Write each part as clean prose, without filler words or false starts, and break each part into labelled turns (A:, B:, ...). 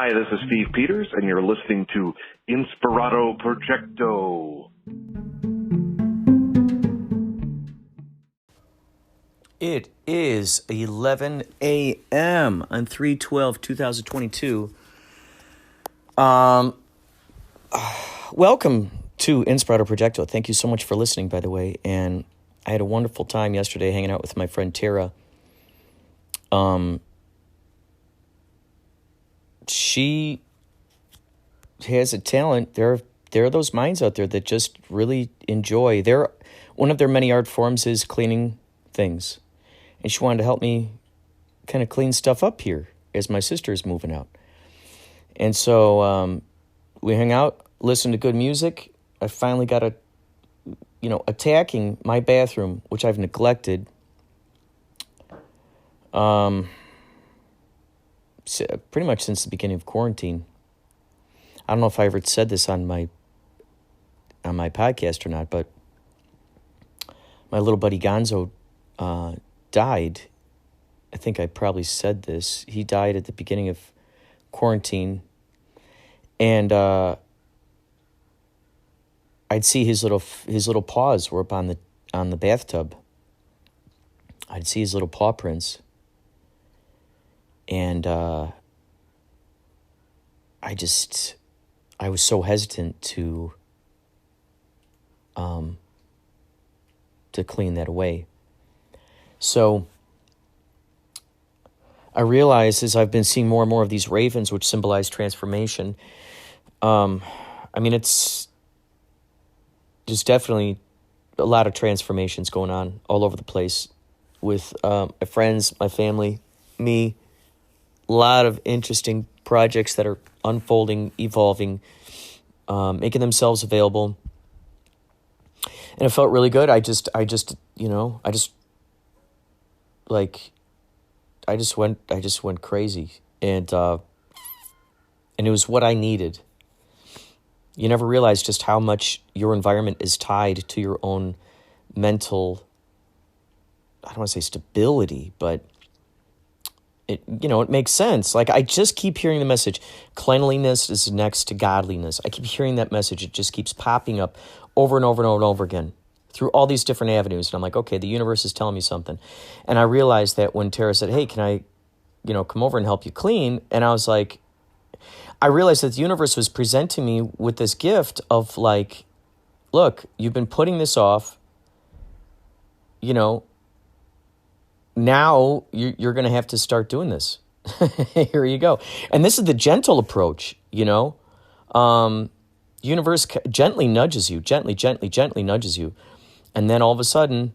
A: Hi, this is Steve Peters, and you're listening to Inspirado Projecto.
B: It is 11 a.m. on 3/12/2022. Welcome to Inspirado Projecto. Thank you so much for listening, by the way. And I had a wonderful time yesterday hanging out with my friend Tara. She has a talent. There are those minds out there that just really enjoy. One of their many art forms is cleaning things. And she wanted to help me kind of clean stuff up here as my sister is moving out. And so we hung out, listened to good music. I finally got attacking my bathroom, which I've neglected. Pretty much since the beginning of quarantine. I don't know if I ever said this on my podcast or not, but my little buddy Gonzo died. I think I probably said this. He died at the beginning of quarantine, and I'd see his little paws were up on the bathtub. I'd see his little paw prints, and I was so hesitant to clean that away. So I realize as I've been seeing more and more of these ravens, which symbolize transformation, there's definitely a lot of transformations going on all over the place with my friends, my family, me. A lot of interesting projects that are unfolding, evolving, making themselves available. And it felt really good. I just went crazy, and it was what I needed. You never realize just how much your environment is tied to your own mental, I don't want to say stability, but it makes sense. Like, I just keep hearing the message, cleanliness is next to godliness. I keep hearing that message. It just keeps popping up over and over and over and over again through all these different avenues. And I'm like, okay, the universe is telling me something. And I realized that when Tara said, hey, can I, come over and help you clean? And I was like, I realized that the universe was presenting me with this gift of like, look, you've been putting this off, now you're going to have to start doing this. Here you go. And this is the gentle approach, universe gently nudges you, gently nudges you. And then all of a sudden,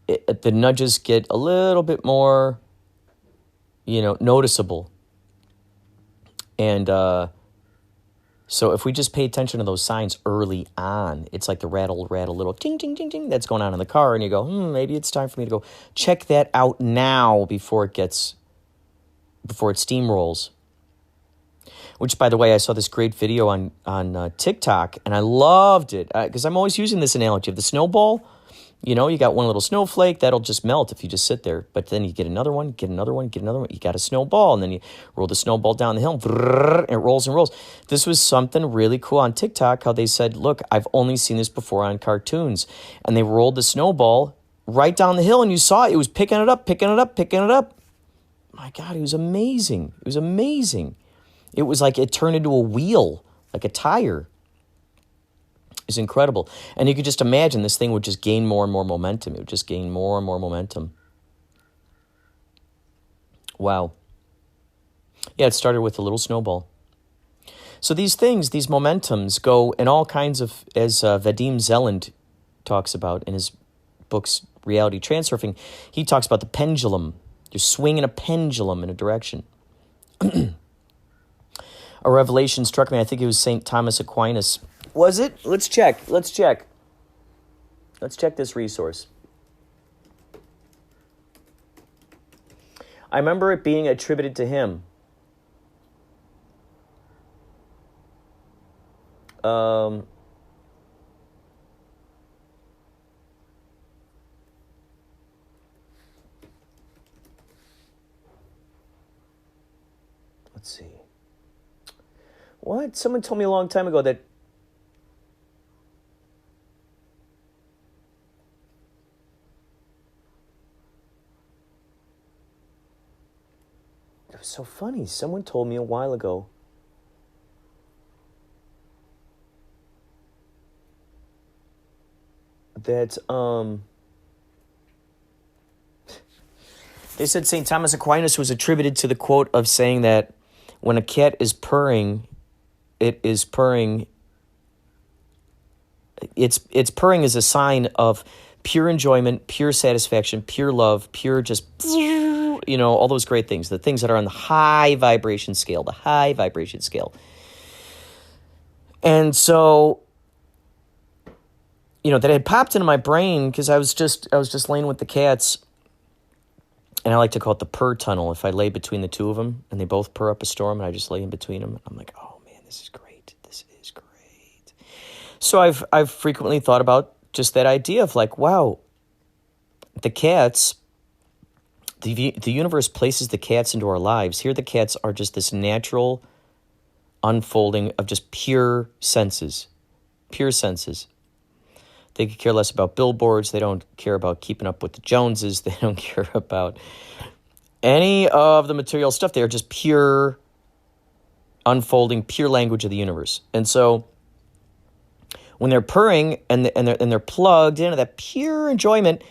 B: the nudges get a little bit more, noticeable. And so if we just pay attention to those signs early on, it's like the rattle, little ting, ting, ting, ting that's going on in the car. And you go, maybe it's time for me to go check that out now before it steamrolls. Which, by the way, I saw this great video on TikTok, and I loved it because I'm always using this analogy of the snowball. You got one little snowflake that'll just melt if you just sit there. But then you get another one. You got a snowball, and then you roll the snowball down the hill, and it rolls and rolls. This was something really cool on TikTok, how they said, look, I've only seen this before on cartoons. And they rolled the snowball right down the hill, and you saw it. It was picking it up. My God, it was amazing. It was like it turned into a wheel, like a tire. It's incredible. And you could just imagine this thing would just gain more and more momentum. It would just gain more and more momentum. Wow. Yeah, it started with a little snowball. So these things, these momentums go in all kinds of, as Vadim Zeland talks about in his books, Reality Transurfing, he talks about the pendulum. You're swinging a pendulum in a direction. A revelation struck me. I think it was St. Thomas Aquinas. Was it? Let's check. Let's check this resource. I remember it being attributed to him. Let's see. What? Someone told me a long time ago that it was so funny. Someone told me a while ago that they said St. Thomas Aquinas was attributed to the quote of saying that when a cat is purring, it is purring. Its purring is a sign of pure enjoyment, pure satisfaction, pure love, pure just, all those great things, the things that are on the high vibration scale, And so, that had popped into my brain because I was just laying with the cats, and I like to call it the purr tunnel. If I lay between the two of them and they both purr up a storm and I just lay in between them, I'm like, oh man, this is great. So I've frequently thought about just that idea of like, wow, the cats, the universe places the cats into our lives. Here the cats are just this natural unfolding of just pure senses. They could care less about billboards. They don't care about keeping up with the Joneses. They don't care about any of the material stuff. They are just pure unfolding, pure language of the universe. And so when they're purring and they're plugged into that pure enjoyment,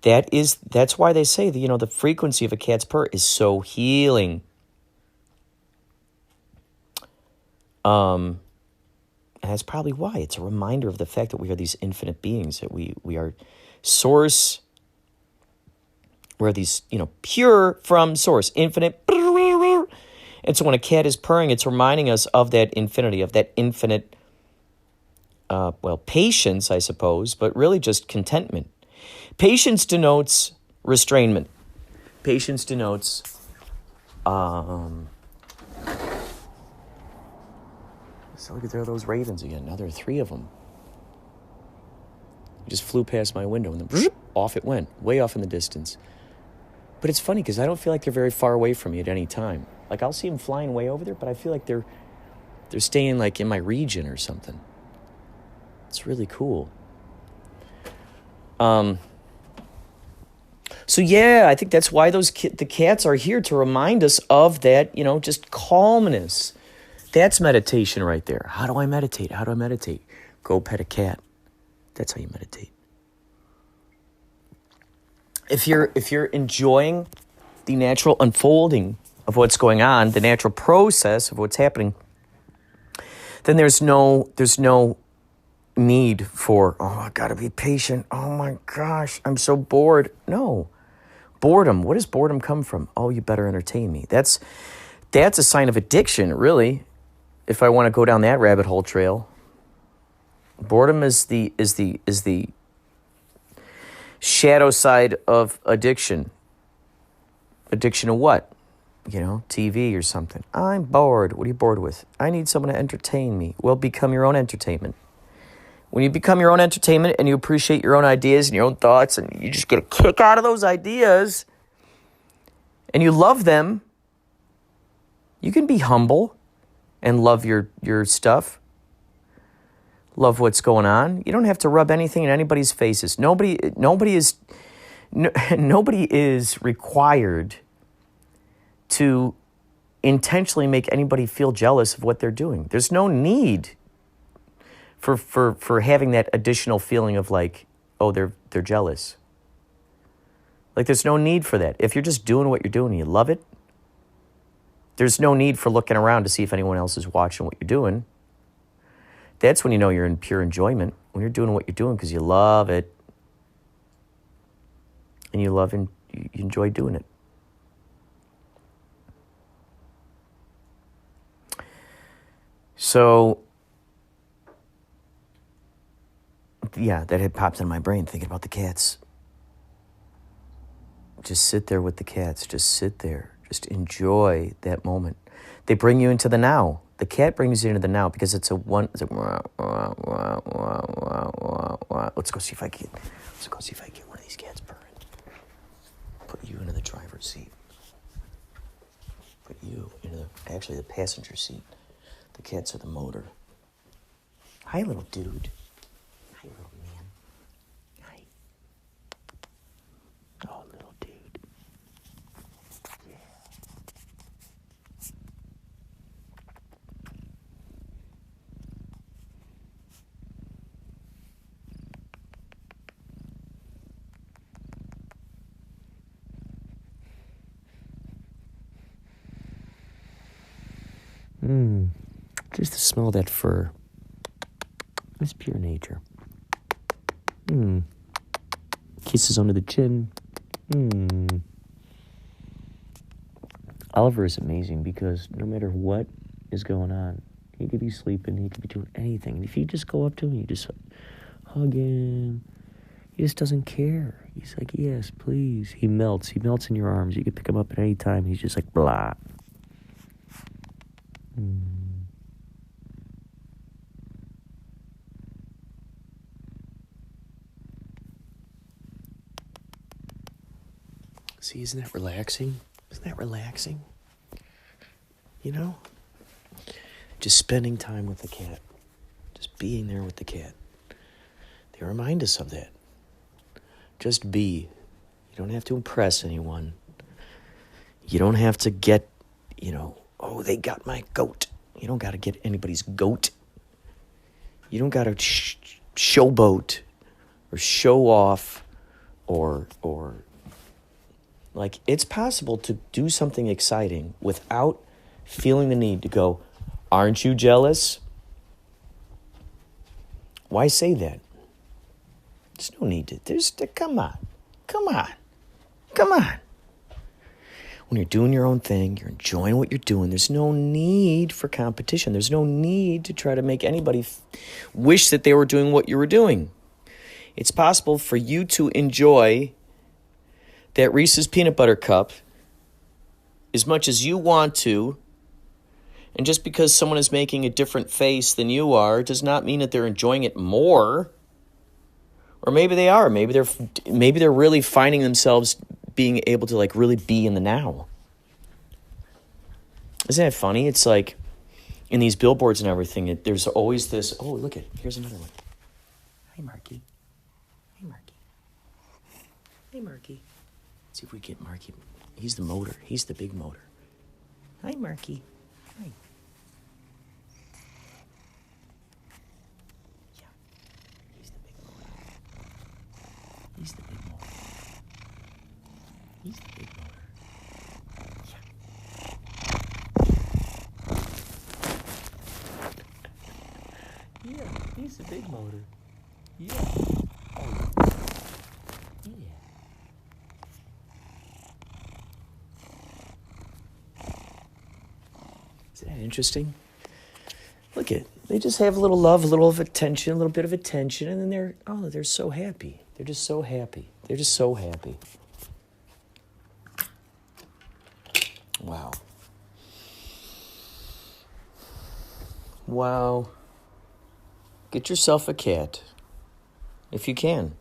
B: that's why they say that, the frequency of a cat's purr is so healing. And that's probably why. It's a reminder of the fact that we are these infinite beings, that we are source. We're these, pure from source, infinite. And so when a cat is purring, it's reminding us of that infinity, of that infinite, patience, I suppose, but really just contentment. Patience denotes restrainment. Patience denotes, so look, there are those ravens again. Now there are 3 of them. It just flew past my window and then off it went, way off in the distance. But it's funny because I don't feel like they're very far away from me at any time. Like I'll see them flying way over there, but I feel like they're staying like in my region or something. It's really cool. So yeah, I think that's why the cats are here, to remind us of that, just calmness. That's meditation right there. How do I meditate? Go pet a cat. That's how you meditate. If you're enjoying the natural unfolding of what's going on, the natural process of what's happening, then there's no need for, I gotta be patient. Oh my gosh, I'm so bored. No. Boredom. What does boredom come from? Oh, you better entertain me. That's a sign of addiction, really. If I want to go down that rabbit hole trail. Boredom is the shadow side of addiction. Addiction to what? TV or something. I'm bored. What are you bored with? I need someone to entertain me. Well, become your own entertainment. When you become your own entertainment and you appreciate your own ideas and your own thoughts and you just get a kick out of those ideas and you love them, you can be humble and love your stuff. Love what's going on. You don't have to rub anything in anybody's faces. Nobody is required to intentionally make anybody feel jealous of what they're doing. There's no need for having that additional feeling of like, oh, they're jealous. Like there's no need for that. If you're just doing what you're doing and you love it, there's no need for looking around to see if anyone else is watching what you're doing. That's when you know you're in pure enjoyment, when you're doing what you're doing because you love it and you enjoy doing it. So, yeah, that had popped in my brain thinking about the cats. Just sit there with the cats. Just sit there. Just enjoy that moment. They bring you into the now. The cat brings you into the now because it's let's go see if I can get one of these cats purring. Put you into the driver's seat. Put you into the actually the passenger seat. The cats are the motor. Hi, little dude. Hi, little man. Hi. Oh, little dude. Yeah. Just the smell of that fur. It's pure nature. Kisses under the chin. Oliver is amazing because no matter what is going on, he could be sleeping, he could be doing anything. And if you just go up to him, you just hug him, he just doesn't care. He's like, yes, please. He melts in your arms. You can pick him up at any time. He's just like, blah. See, isn't that relaxing? Isn't that relaxing? You know? Just spending time with the cat. Just being there with the cat. They remind us of that. Just be. You don't have to impress anyone. You don't have to get, oh, they got my goat. You don't got to get anybody's goat. You don't got to showboat or show off or like, it's possible to do something exciting without feeling the need to go, aren't you jealous? Why say that? There's no need to, come on. When you're doing your own thing, you're enjoying what you're doing, there's no need for competition. There's no need to try to make anybody wish that they were doing what you were doing. It's possible for you to enjoy that Reese's peanut butter cup as much as you want to, and just because someone is making a different face than you are does not mean that they're enjoying it more. Or maybe they are. Maybe they're really finding themselves being able to like really be in the now. Isn't that funny? It's like in these billboards and everything, there's always this, oh, look it, here's another one. Hi, Marky. Hey, Marky. Let's see if we get Marky. He's the motor. He's the big motor. Hi, Marky. Hi. Yeah. He's the big motor. He's the big motor. He's the big motor. Yeah. Yeah, he's the big motor. Yeah. Oh. Yeah. Isn't that interesting? Look at, they just have a little love, a little of attention, a little bit of attention, and then they're so happy. They're just so happy. They're just so happy. Wow. Wow. Get yourself a cat, if you can.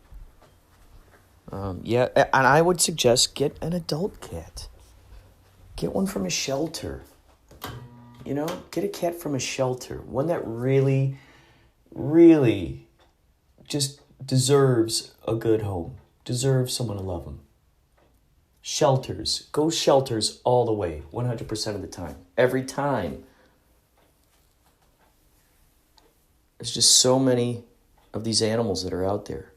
B: Yeah, and I would suggest get an adult cat. Get one from a shelter. Get a cat from a shelter. One that really, really just deserves a good home. Deserves someone to love them. Shelters. Go shelters all the way, 100% of the time. Every time. There's just so many of these animals that are out there.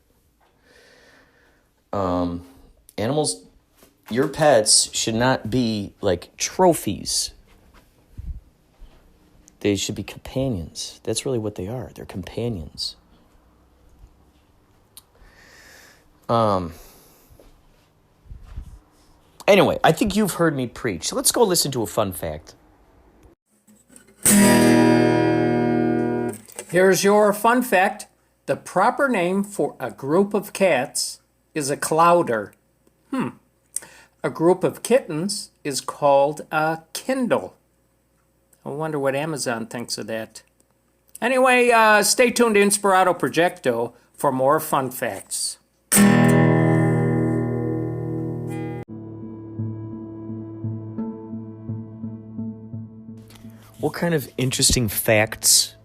B: Animals, your pets should not be like trophies. They should be companions. That's really what they are. They're companions. Anyway, I think you've heard me preach. So let's go listen to a fun fact.
C: Here's your fun fact. The proper name for a group of cats is a clouder. A group of kittens is called a Kindle. I wonder what Amazon thinks of that. Anyway, stay tuned to Inspirado Projecto for more fun facts.
B: What kind of interesting facts,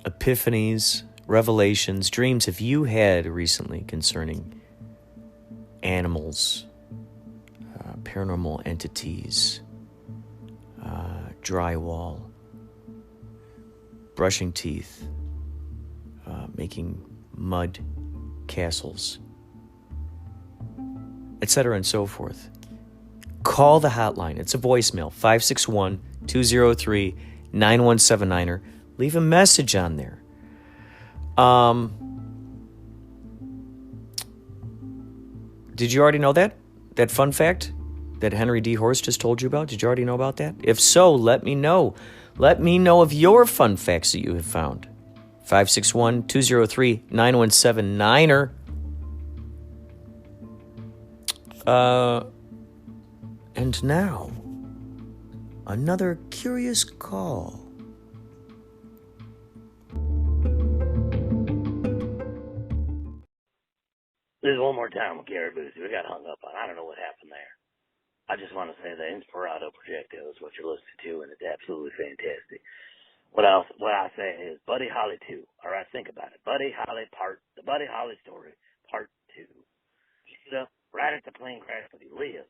B: epiphanies, revelations, dreams have you had recently concerning animals, paranormal entities, drywall, brushing teeth, making mud castles, etc. and so forth? Call the hotline. It's a voicemail, 561-203-9179. Leave a message on there. Did you already know that? That fun fact that Henry D. Horst just told you about? Did you already know about that? If so, let me know. Let me know of your fun facts that you have found. 561-203-9179. And now, another curious call.
D: This is one more time with Gary Boozy. We got hung up on. I don't know what happened there. I just want to say the Inspirado Projecto is what you're listening to, and it's absolutely fantastic. What I say is Buddy Holly 2. All right, think about it. The Buddy Holly story, part 2. He's up right at the plane crash, but he lives.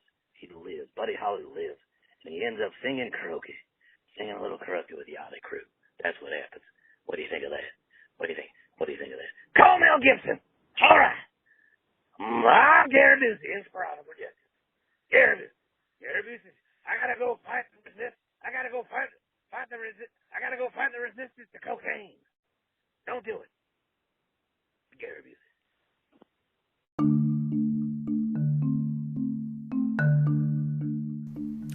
D: Buddy Holly lives. And he ends up singing karaoke. Singing a little karaoke with the Holly crew. That's what happens. What do you think of that? What do you think of that? Call Mel Gibson. All right. I'm Gary Busey, Inspirado Projecto. Gary Busey. I gotta go fight the resistance. I gotta go fight the resistance to cocaine. Don't do it. Gary Busey.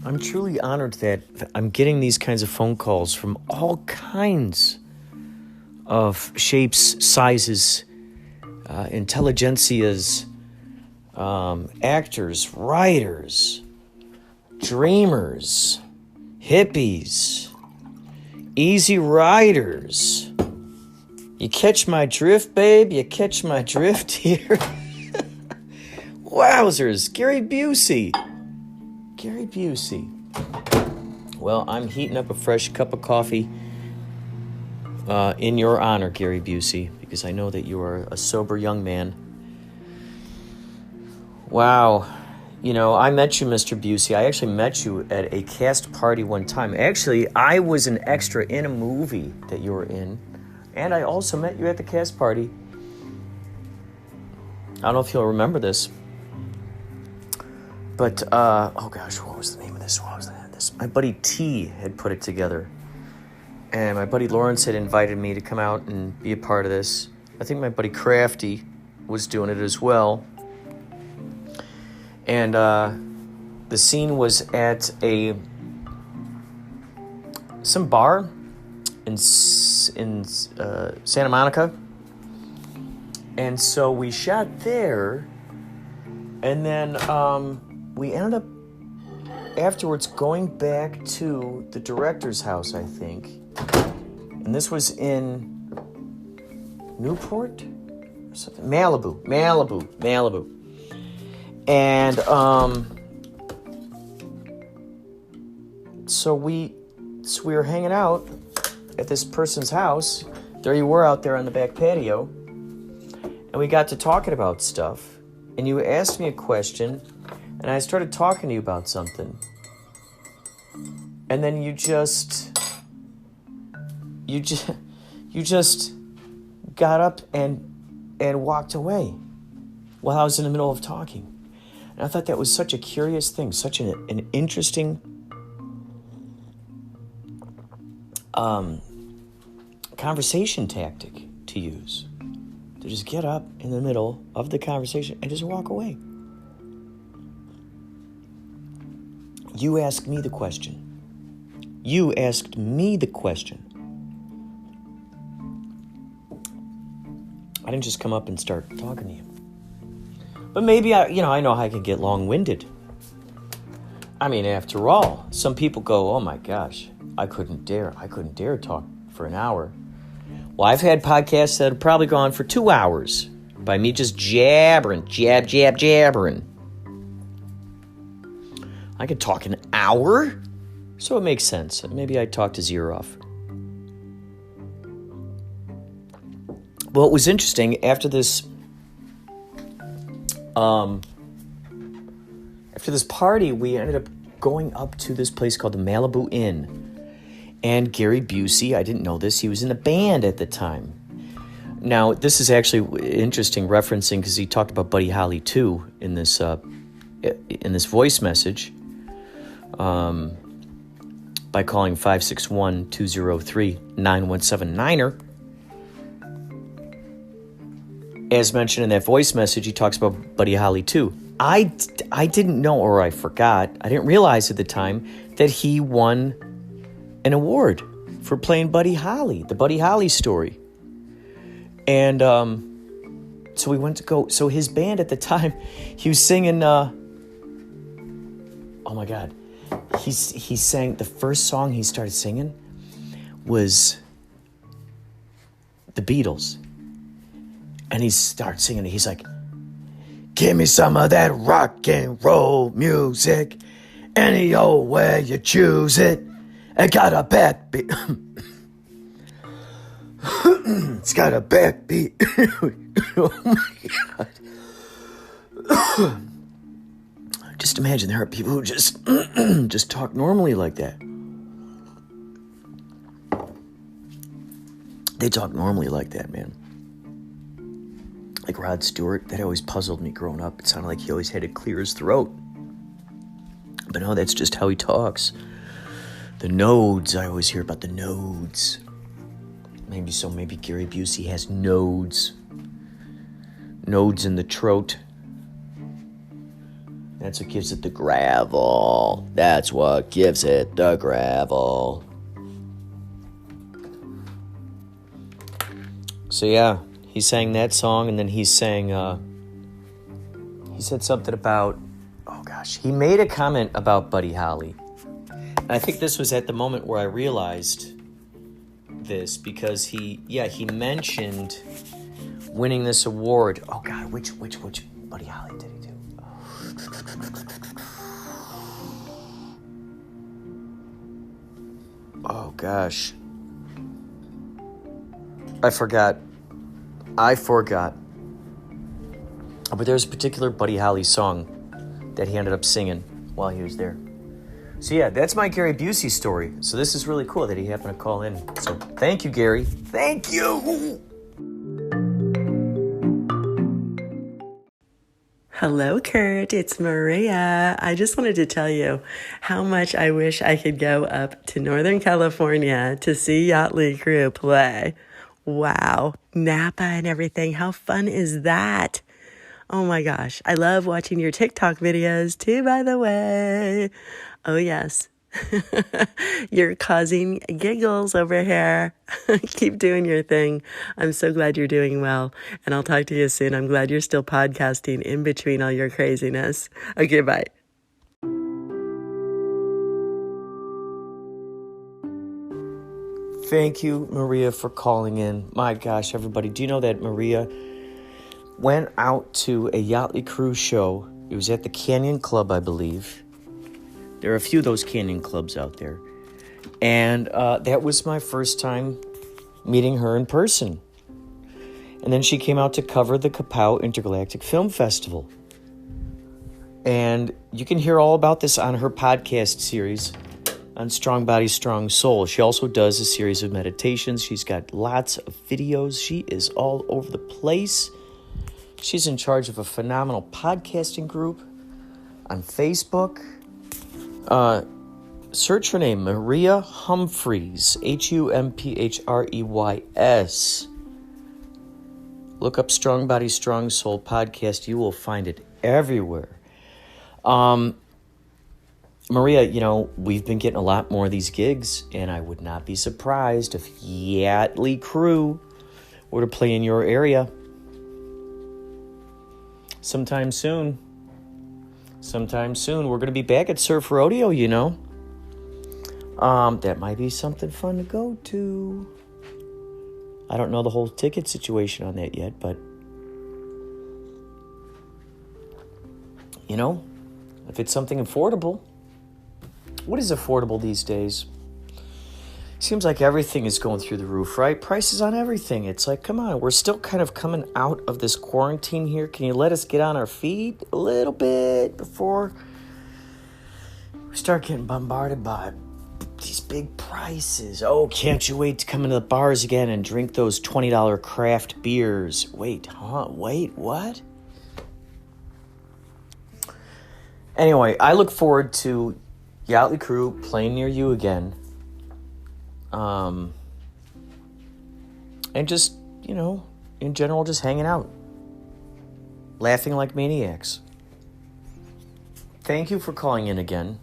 B: I'm truly honored that I'm getting these kinds of phone calls from all kinds of shapes, sizes, intelligentsias, actors, writers, dreamers, hippies, easy riders. You catch my drift, babe? You catch my drift here? Wowzers, Gary Busey. Well, I'm heating up a fresh cup of coffee in your honor, Gary Busey, because I know that you are a sober young man. Wow. You know, I met you, Mr. Busey. I actually met you at a cast party one time. Actually, I was an extra in a movie that you were in, and I also met you at the cast party. I don't know if you'll remember this, but, oh gosh, what was the name of this? My buddy T had put it together, and my buddy Lawrence had invited me to come out and be a part of this. I think my buddy Crafty was doing it as well. And the scene was at some bar in Santa Monica. And so we shot there, and then we ended up afterwards going back to the director's house, I think. And this was in Newport or something. Malibu. And so we were hanging out at this person's house. There you were out there on the back patio. And we got to talking about stuff. And you asked me a question, and I started talking to you about something. And then you just got up and walked away while I was in the middle of talking. And I thought that was such a curious thing, such an interesting conversation tactic to use. To just get up in the middle of the conversation and just walk away. You asked me the question. I didn't just come up and start talking to you. But maybe I know I can get long-winded. I mean, after all, some people go, "Oh my gosh, I couldn't dare talk for an hour." Well, I've had podcasts that have probably gone for 2 hours by me just jabbering. I could talk an hour. So it makes sense. Maybe I talked his ear off. Well, it was interesting. After this party, we ended up going up to this place called the Malibu Inn. And Gary Busey, I didn't know this, he was in a band at the time. Now, this is actually interesting referencing because he talked about Buddy Holly too in this voice message by calling 561-203-9179er. As mentioned in that voice message, he talks about Buddy Holly too. I didn't know, or I forgot, I didn't realize at the time that he won an award for playing Buddy Holly, the Buddy Holly story. And so we went to go. So his band at the time, he was singing. Oh my God, he sang the first song he started singing was the Beatles, and he started singing it. He's like, "Give me some of that rock and roll music, any old way you choose it. I got a backbeat." It's got a backbeat. Oh my God. Just imagine there are people who just talk normally like that. They talk normally like that, man. Like Rod Stewart, that always puzzled me growing up. It sounded like he always had to clear his throat. But no, that's just how he talks. The nodes, I always hear about the nodes. Maybe Gary Busey has nodes. Nodes in the throat. That's what gives it the gravel. That's what gives it the gravel. So yeah, he sang that song, and then he sang, he said something about, oh gosh, he made a comment about Buddy Holly. And I think this was at the moment where I realized this, because he mentioned winning this award. Oh God, which Buddy Holly did he do? Oh gosh, I forgot. But there's a particular Buddy Holly song that he ended up singing while he was there. So yeah, that's my Gary Busey story. So this is really cool that he happened to call in. So thank you, Gary. Thank you.
E: Hello, Kurt. It's Maria. I just wanted to tell you how much I wish I could go up to Northern California to see Yachtly Crew play. Wow. Napa and everything. How fun is that? Oh my gosh. I love watching your TikTok videos too, by the way. Oh yes. You're causing giggles over here. Keep doing your thing. I'm so glad you're doing well. And I'll talk to you soon. I'm glad you're still podcasting in between all your craziness. Okay, bye.
B: Thank you, Maria, for calling in. My gosh, everybody. Do you know that Maria went out to a Yachtly Cruise show? It was at the Canyon Club, I believe. There are a few of those Canyon Clubs out there. And that was my first time meeting her in person. And then she came out to cover the Kapow Intergalactic Film Festival. And you can hear all about this on her podcast series on Strong Body, Strong Soul. She also does a series of meditations. She's got lots of videos. She is all over the place. She's in charge of a phenomenal podcasting group on Facebook. Search her name, Maria Humphreys, Humphrys. Look up Strong Body, Strong Soul podcast. You will find it everywhere. Maria, you know, we've been getting a lot more of these gigs, and I would not be surprised if Yachtly Crew were to play in your area sometime soon. We're going to be back at Surf Rodeo, you know. That might be something fun to go to. I don't know the whole ticket situation on that yet, but you know, if it's something affordable, what is affordable these days? Seems like everything is going through the roof, right? Prices on everything. It's like, come on, we're still kind of coming out of this quarantine here. Can you let us get on our feet a little bit before we start getting bombarded by these big prices? Oh, can't you wait to come into the bars again and drink those $20 craft beers? Wait, what? Anyway, I look forward to Yachtly Crew playing near you again. And just, in general, just hanging out. Laughing like maniacs. Thank you for calling in again.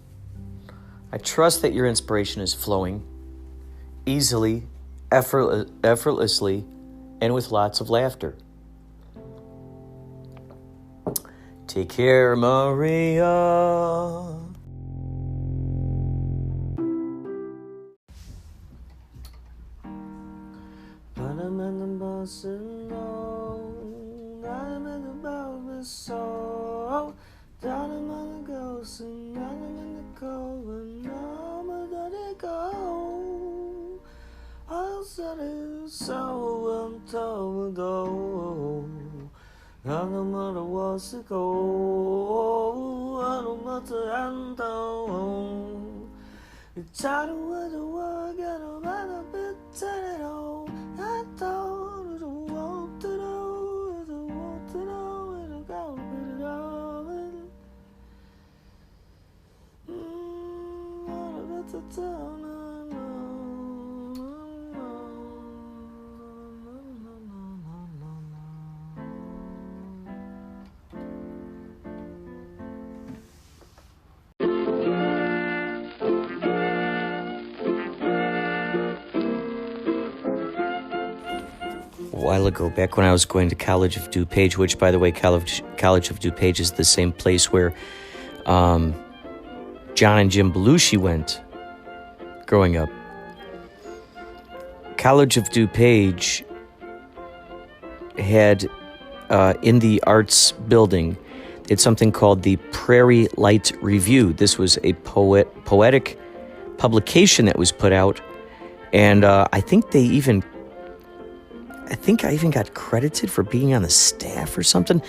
B: I trust that your inspiration is flowing easily, effortlessly, and with lots of laughter. Take care, Maria. I'm in the bus alone. I'm in the velvet soul. Down I'm on the ghost and I'm in the cold. And I'm gonna go. I'll set it so I'm told. I don't matter what's to go. I don't matter handle. It's out of the work and I'm at a bit at all. I thought I want to know, I want to know, and I got a bit of it. What a bit to tell. A while ago, back when I was going to College of DuPage, which, by the way, College of DuPage is the same place where John and Jim Belushi went growing up. College of DuPage had, in the arts building, they had something called the Prairie Light Review. This was a poetic publication that was put out, and I think I even got credited for being on the staff or something.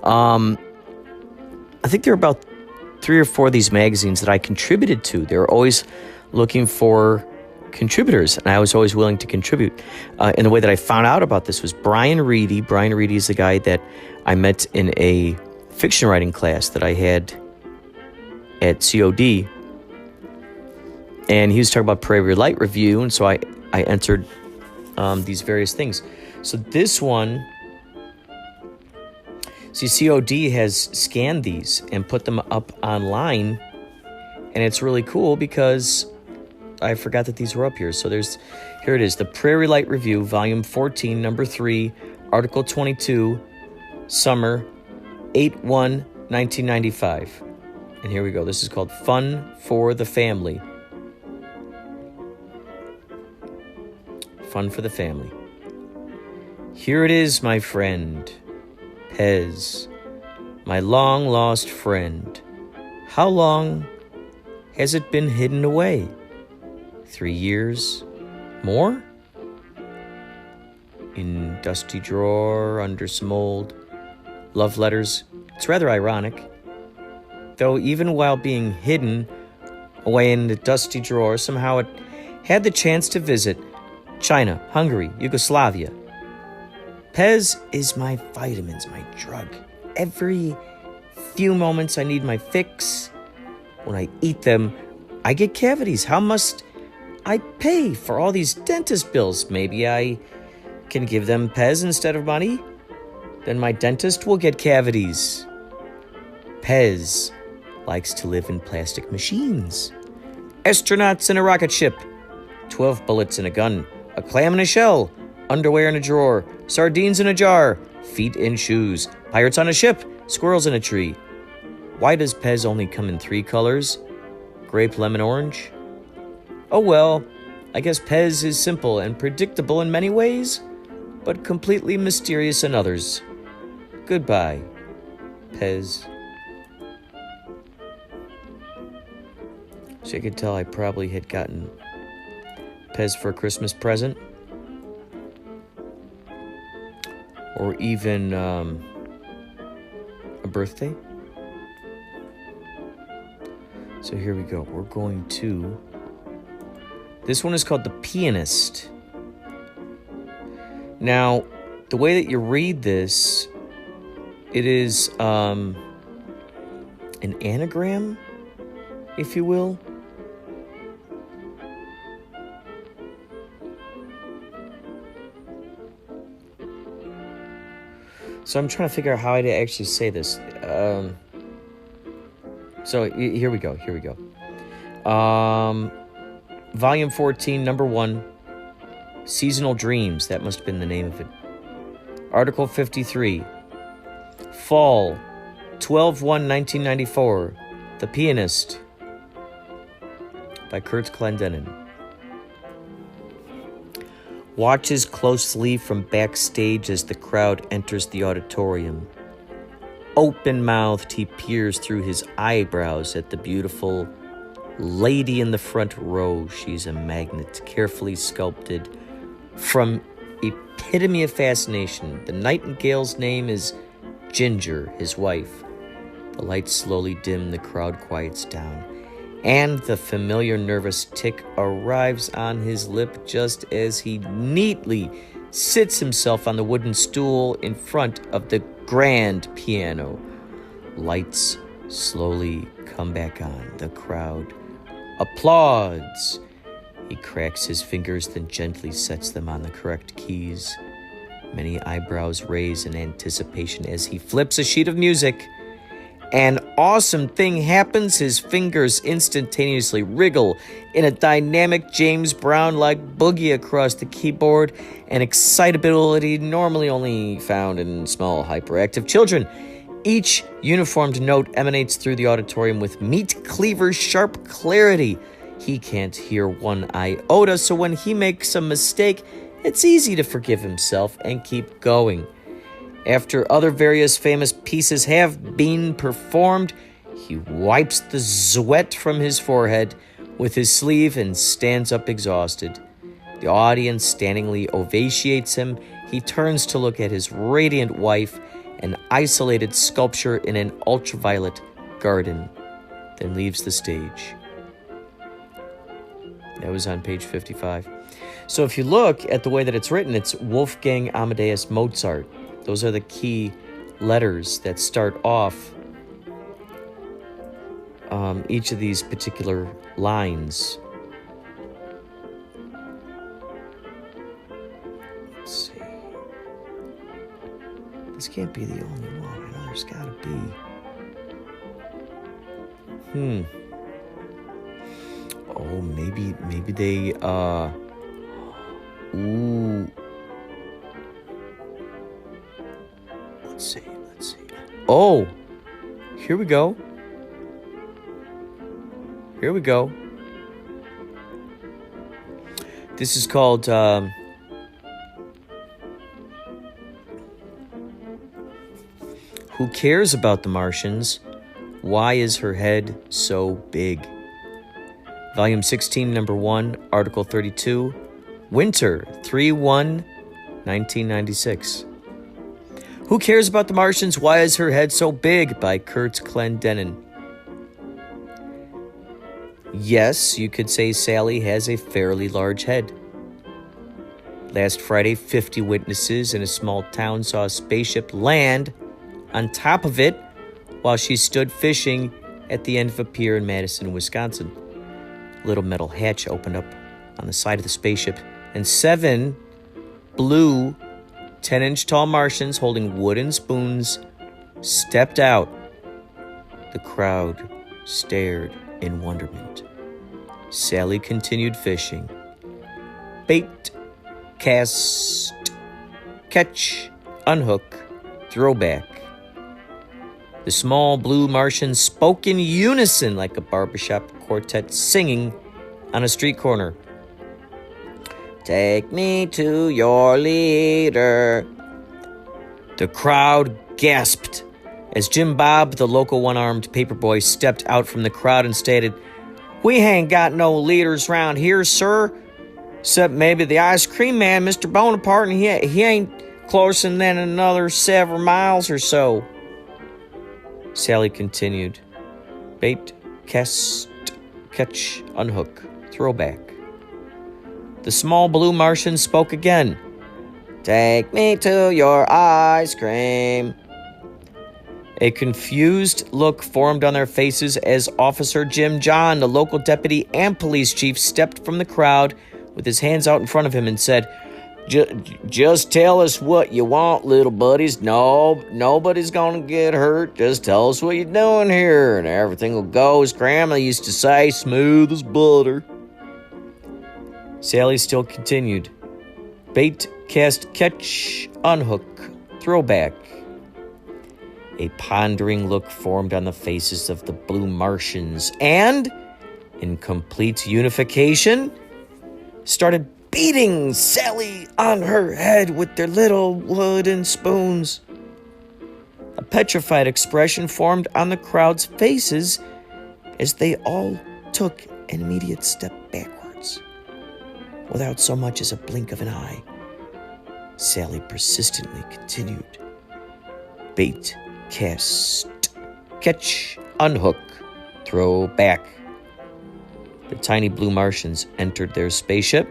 B: I think there were about 3 or 4 of these magazines that I contributed to. They were always looking for contributors, and I was always willing to contribute. And the way that I found out about this was Brian Reedy. Brian Reedy is the guy that I met in a fiction writing class that I had at COD. And he was talking about Prairie Light Review, and so I entered these various things. So this one, COD has scanned these and put them up online, and it's really cool because I forgot that these were up here. So here it is, the Prairie Light Review, Volume 14, Number 3, Article 22, Summer, 8/1/1995. And here we go. This is called Fun for the Family. Fun for the Family. Here it is, my friend, Pez, my long-lost friend. How long has it been hidden away? 3 years? More? In dusty drawer, under some old love letters. It's rather ironic. Though even while being hidden away in the dusty drawer, somehow it had the chance to visit China, Hungary, Yugoslavia. Pez is my vitamins, my drug. Every few moments I need my fix. When I eat them, I get cavities. How must I pay for all these dentist bills? Maybe I can give them Pez instead of money? Then my dentist will get cavities. Pez likes to live in plastic machines. Astronauts in a rocket ship. 12 bullets in a gun. A clam in a shell. Underwear in a drawer. Sardines in a jar. Feet in shoes. Pirates on a ship. Squirrels in a tree. Why does Pez only come in 3 colors? Grape, lemon, orange? Oh well, I guess Pez is simple and predictable in many ways, but completely mysterious in others. Goodbye, Pez. So you could tell I probably had gotten Pez for a Christmas present. Or even a birthday. So here we go. We're going to... This one is called The Pianist. Now, the way that you read this, it is an anagram, if you will. So I'm trying to figure out how to actually say this. So here we go. Volume 14, number 1, Seasonal Dreams. That must have been the name of it. Article 53, Fall, 12/1/1994, The Pianist, by Kurt Clendenin. Watches closely from backstage as the crowd enters the auditorium. Open-mouthed, he peers through his eyebrows at the beautiful lady in the front row. She's a magnet, carefully sculpted from epitome of fascination. The nightingale's name is Ginger, his wife. The lights slowly dim, the crowd quiets down, and the familiar nervous tick arrives on his lip just as he neatly sits himself on the wooden stool in front of the grand piano. Lights slowly come back on. The crowd applauds. He cracks his fingers, then gently sets them on the correct keys. Many eyebrows raise in anticipation as he flips a sheet of music. An awesome thing happens. His fingers instantaneously wriggle in a dynamic James Brown-like boogie across the keyboard, an excitability normally only found in small, hyperactive children. Each uniformed note emanates through the auditorium with meat cleaver's sharp clarity. He can't hear one iota, so when he makes a mistake, it's easy to forgive himself and keep going. After other various famous pieces have been performed, he wipes the sweat from his forehead with his sleeve and stands up exhausted. The audience standingly ovatiates him. He turns to look at his radiant wife, an isolated sculpture in an ultraviolet garden, then leaves the stage. That was on page 55. So if you look at the way that it's written, it's Wolfgang Amadeus Mozart. Those are the key letters that start off each of these particular lines. Let's see. This can't be the only one. I know there's got to be. Oh, maybe they, ooh. Let's see. Oh, here we go. This is called, Who Cares About the Martians? Why is Her Head So Big? Volume 16, number 1, Article 32, Winter, 3/1/1996. Who Cares About the Martians? Why is Her Head So Big? By Kurt Clendenin. Yes, you could say Sally has a fairly large head. Last Friday, 50 witnesses in a small town saw a spaceship land on top of it while she stood fishing at the end of a pier in Madison, Wisconsin. A little metal hatch opened up on the side of the spaceship, and 7 blue 10-inch tall Martians holding wooden spoons stepped out. The crowd stared in wonderment. Sally continued fishing. Bait, cast, catch, unhook, throw back. The small blue Martians spoke in unison like a barbershop quartet singing on a street corner. Take me to your leader. The crowd gasped as Jim Bob, the local one-armed paperboy, stepped out from the crowd and stated, We ain't got no leaders round here, sir. Except maybe the ice cream man, Mr. Bonaparte, and he ain't closer than another several miles or so. Sally continued. Bait, cast, catch, unhook, throw back. The small blue Martian spoke again. Take me to your ice cream. A confused look formed on their faces as Officer Jim John, the local deputy and police chief, stepped from the crowd with his hands out in front of him and said, Just tell us what you want, little buddies. No, nobody's gonna get hurt. Just tell us what you're doing here, and everything will go, as Grandma used to say, smooth as butter. Sally still continued. Bait, cast, catch, unhook, throw back. A pondering look formed on the faces of the blue Martians, and, in complete unification, started beating Sally on her head with their little wooden spoons. A petrified expression formed on the crowd's faces as they all took an immediate step backwards. Without so much as a blink of an eye, Sally persistently continued. Bait, cast, catch, unhook, throw back. The tiny blue Martians entered their spaceship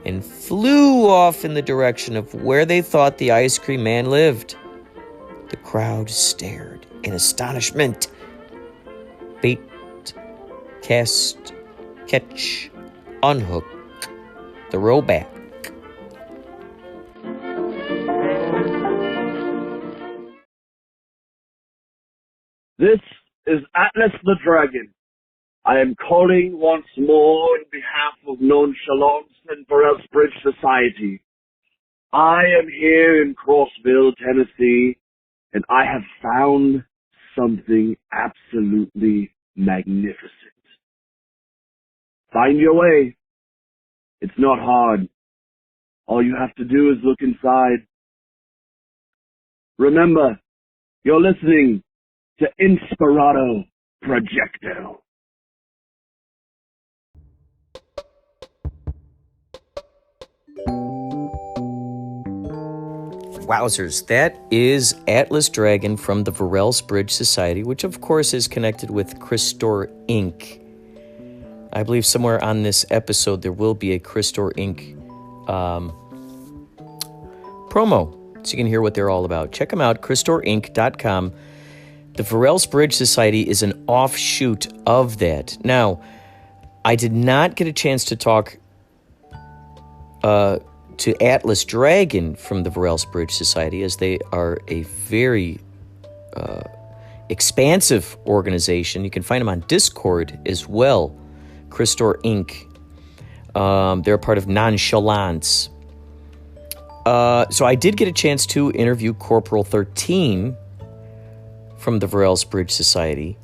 B: and flew off in the direction of where they thought the ice cream man lived. The crowd stared in astonishment. Bait, cast, catch, unhook, throw back.
F: This is Atlas the Dragon. I am calling once more in behalf of Nonchalance and Burrell's Bridge Society. I am here in Crossville, Tennessee, and I have found something absolutely magnificent. Find your way. It's not hard. All you have to do is look inside. Remember, you're listening to Inspirado Projecto.
B: Wowzers, that is Atlas Dragon from the Varels Bridge Society, which of course is connected with Crystor Inc. I believe somewhere on this episode there will be a Crystor Inc. Promo, so you can hear what they're all about. Check them out, CrystorInc.com. The Varels Bridge Society is an offshoot of that. Now, I did not get a chance to talk to Atlas Dragon from the Varels Bridge Society, as they are a very expansive organization. You can find them on Discord as well, Crystor Inc. They're a part of Nonchalance. So I did get a chance to interview Corporal 13 from the Varels Bridge Society,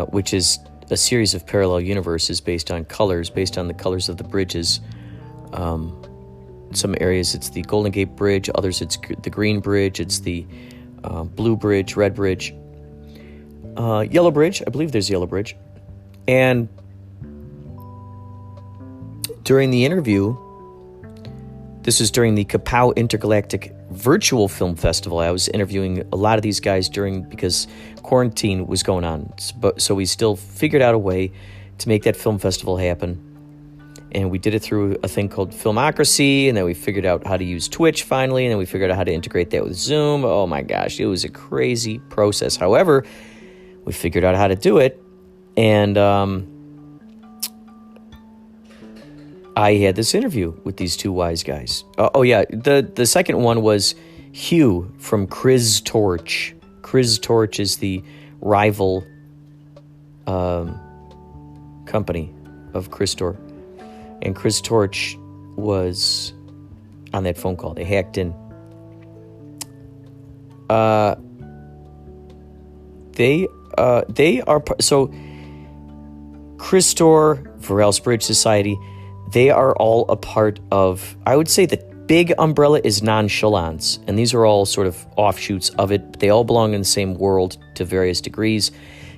B: which is a series of parallel universes based on the colors of the bridges. Some areas it's the Golden Gate Bridge, others it's the Green Bridge, it's the Blue Bridge, Red Bridge, Yellow Bridge. I believe there's Yellow Bridge. And during the interview, this was during the Kapow Intergalactic Virtual Film Festival. I was interviewing a lot of these guys because quarantine was going on. So we still figured out a way to make that film festival happen. And we did it through a thing called Filmocracy, and then we figured out how to use Twitch finally, and then we figured out how to integrate that with Zoom. Oh my gosh, it was a crazy process. However, we figured out how to do it, and I had this interview with these two wise guys. The second one was Hugh from Kriz Torch. Kriz Torch is the rival company of Crystor. And Kriz Torch was on that phone call. They hacked in. They are so Crystor, Varels Bridge Society. They are all a part of, I would say the big umbrella is Nonchalance, and these are all sort of offshoots of it. They all belong in the same world to various degrees.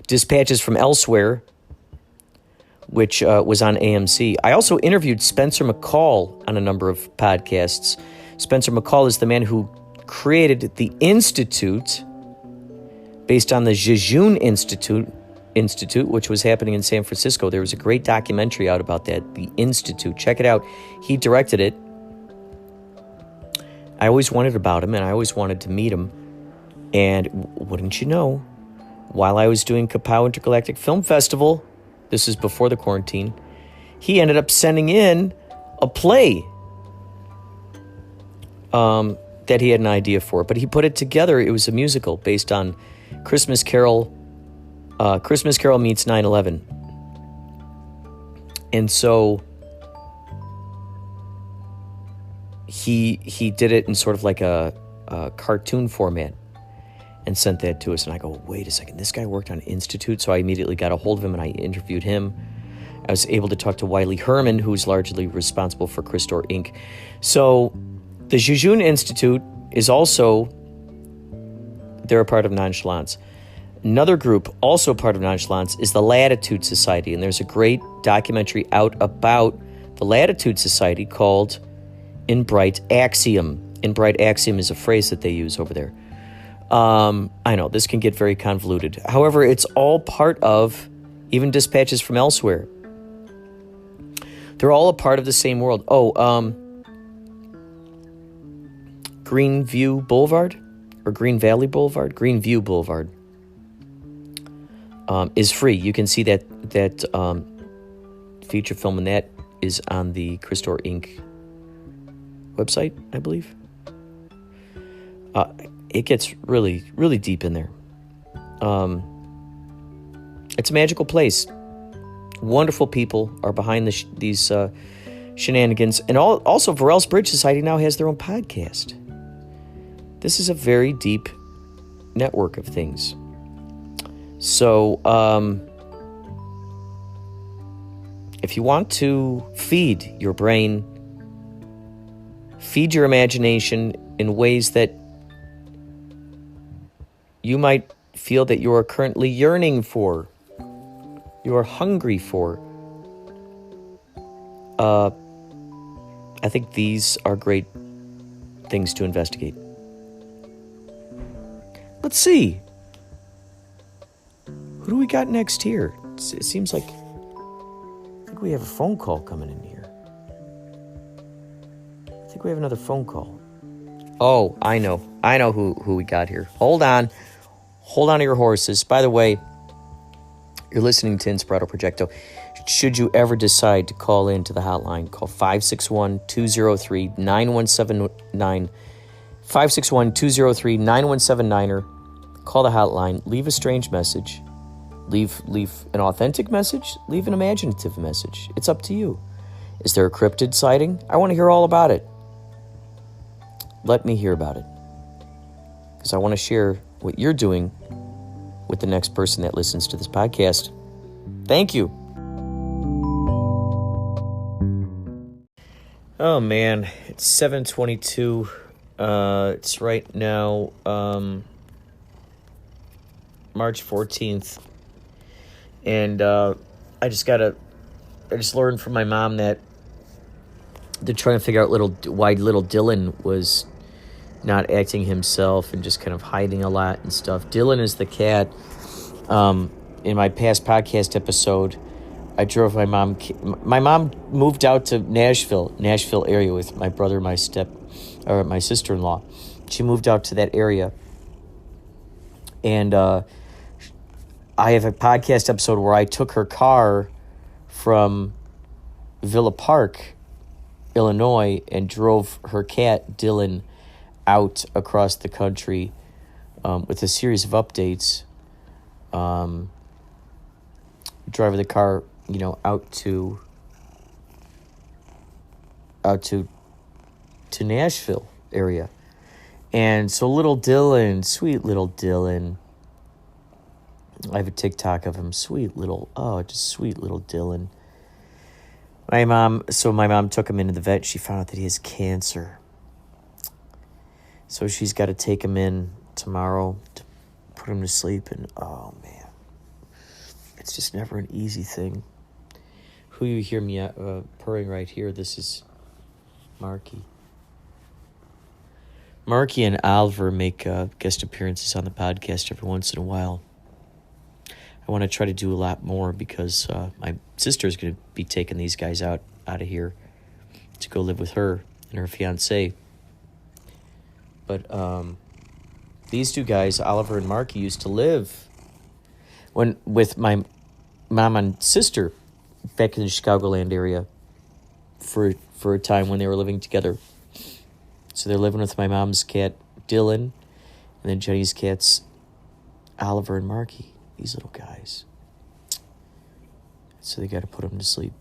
B: Dispatches from elsewhere which was on AMC. I also interviewed Spencer McCall on a number of podcasts. Spencer McCall is the man who created the Institute, based on the Jejun Institute, which was happening in San Francisco. There was a great documentary out about that, the Institute. Check it out. He directed it. I always wondered about him, and I always wanted to meet him. And wouldn't you know, while I was doing Kapow Intergalactic Film Festival, this is before the quarantine, he ended up sending in a play that he had an idea for. But he put it together. It was a musical based on Christmas Carol meets 9/11. And so he did it in sort of like a cartoon format and sent that to us. And I go, wait a second, this guy worked on Institute. So I immediately got a hold of him and I interviewed him. I was able to talk to Wiley Herman, who's largely responsible for Christor Inc. So the Jejun Institute is also, they're a part of Nonchalance. Another group, also part of Nonchalance, is the Latitude Society. And there's a great documentary out about the Latitude Society called In Bright Axiom. In Bright Axiom is a phrase that they use over there. I know, this can get very convoluted. However, it's all part of, even Dispatches from Elsewhere. They're all a part of the same world. Greenview Boulevard? Or Green Valley Boulevard? Greenview Boulevard. Is free. You can see that feature film, and that is on the Christor Inc. website, I believe. It gets really, really deep in there. It's a magical place. Wonderful people are behind these shenanigans. And also, Varel's Bridge Society now has their own podcast. This is a very deep network of things. So, if you want to feed your brain, feed your imagination in ways that you might feel that you are currently yearning for, you are hungry for, I think these are great things to investigate. Let's see. Who do we got next here? It seems like, I think we have a phone call coming in here. I think we have another phone call. Oh, I know who we got here. Hold on to your horses. By the way, you're listening to Inspirado Projecto. Should you ever decide to call into the hotline, call 561-203-9179, 561-203-9179, or call the hotline, leave a strange message. Leave an authentic message, leave an imaginative message. It's up to you. Is there a cryptid sighting? I want to hear all about it. Let me hear about it. Because I want to share what you're doing with the next person that listens to this podcast. Thank you. Oh, man. It's 7:22. It's right now March 14th. And I just learned from my mom that they're trying to figure out why little Dylan was not acting himself and just kind of hiding a lot and stuff. Dylan is the cat. In my past podcast episode, I drove my mom. My mom moved out to Nashville area with my brother, my sister-in-law. She moved out to that area, and I have a podcast episode where I took her car from Villa Park, Illinois, and drove her cat, Dylan, out across the country with a series of updates. Driving the car, out to Nashville area. And so little Dylan, sweet little Dylan, I have a TikTok of him, sweet little Dylan. My mom took him into the vet. She found out that he has cancer. So she's got to take him in tomorrow to put him to sleep. And, oh, man, it's just never an easy thing. who you hear me purring right here, this is Marky. Marky and Oliver make guest appearances on the podcast every once in a while. I want to try to do a lot more because my sister is going to be taking these guys out of here to go live with her and her fiancé. But these two guys, Oliver and Marky, used to live with my mom and sister back in the Chicagoland area for a time when they were living together. So they're living with my mom's cat, Dylan, and then Jenny's cats, Oliver and Marky, these little guys. So they got to put them to sleep.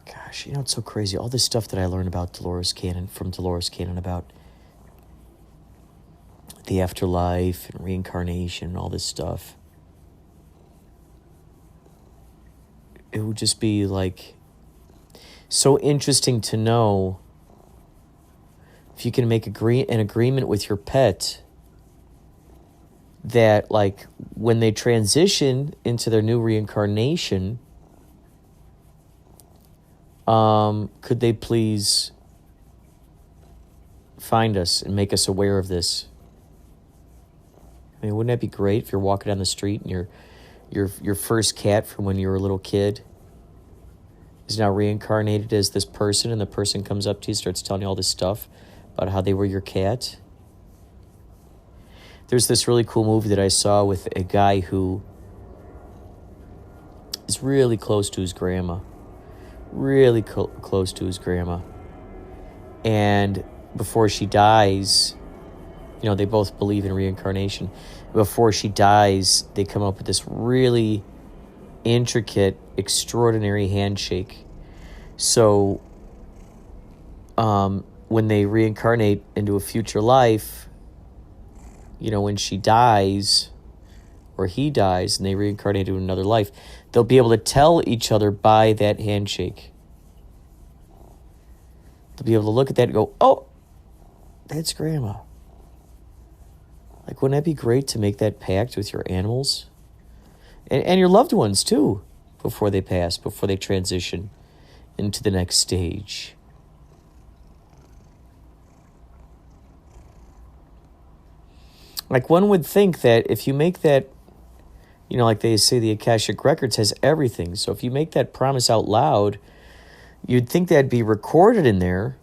B: Gosh, it's so crazy. All this stuff that I learned about Dolores Cannon about the afterlife and reincarnation and all this stuff. It would just be so interesting to know if you can make an agreement with your pet that when they transition into their new reincarnation, could they please find us and make us aware of this? I mean, wouldn't that be great if you're walking down the street and your first cat from when you were a little kid is now reincarnated as this person, and the person comes up to you, starts telling you all this stuff about how they were your cat? There's this really cool movie that I saw with a guy who is really close to his grandma. Really close to his grandma. And before she dies, they both believe in reincarnation. Before she dies, they come up with this really intricate, extraordinary handshake. So, when they reincarnate into a future life, when she dies or he dies and they reincarnate into another life, they'll be able to tell each other by that handshake. They'll be able to look at that and go, oh, that's Grandma. Wouldn't that be great to make that pact with your animals? And your loved ones, too, before they pass, before they transition into the next stage. One would think that if you make that, like they say, the Akashic Records has everything. So if you make that promise out loud, you'd think that'd be recorded in there.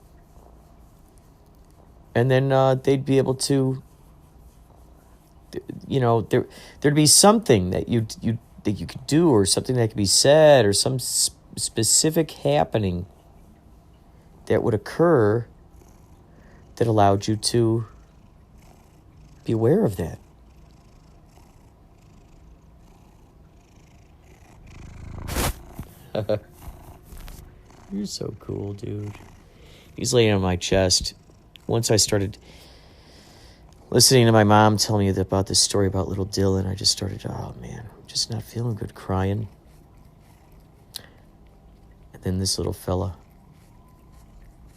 B: And then they'd be able to, there'd be something that you could do, or something that could be said, or some specific happening that would occur that allowed you to be aware of that. You're so cool, dude. He's laying on my chest. Once I started listening to my mom tell me about this story about little Dylan, I just started, oh man, just not feeling good, crying. And then this little fella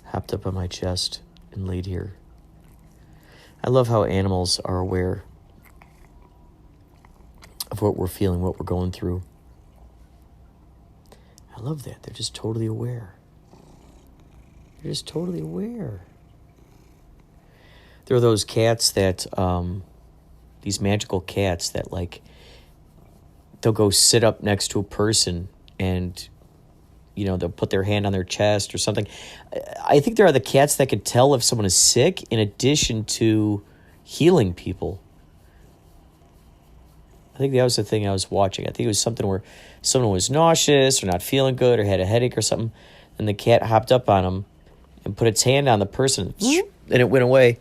B: hopped up on my chest and laid here. I love how animals are aware of what we're feeling, what we're going through. I love that. They're just totally aware. They're just totally aware. There are those cats that, these magical cats that they'll go sit up next to a person and, they'll put their hand on their chest or something. I think there are the cats that can tell if someone is sick in addition to healing people. I think that was the thing I was watching. I think it was something where someone was nauseous or not feeling good or had a headache or something, and the cat hopped up on them and put its hand on the person, and it went away.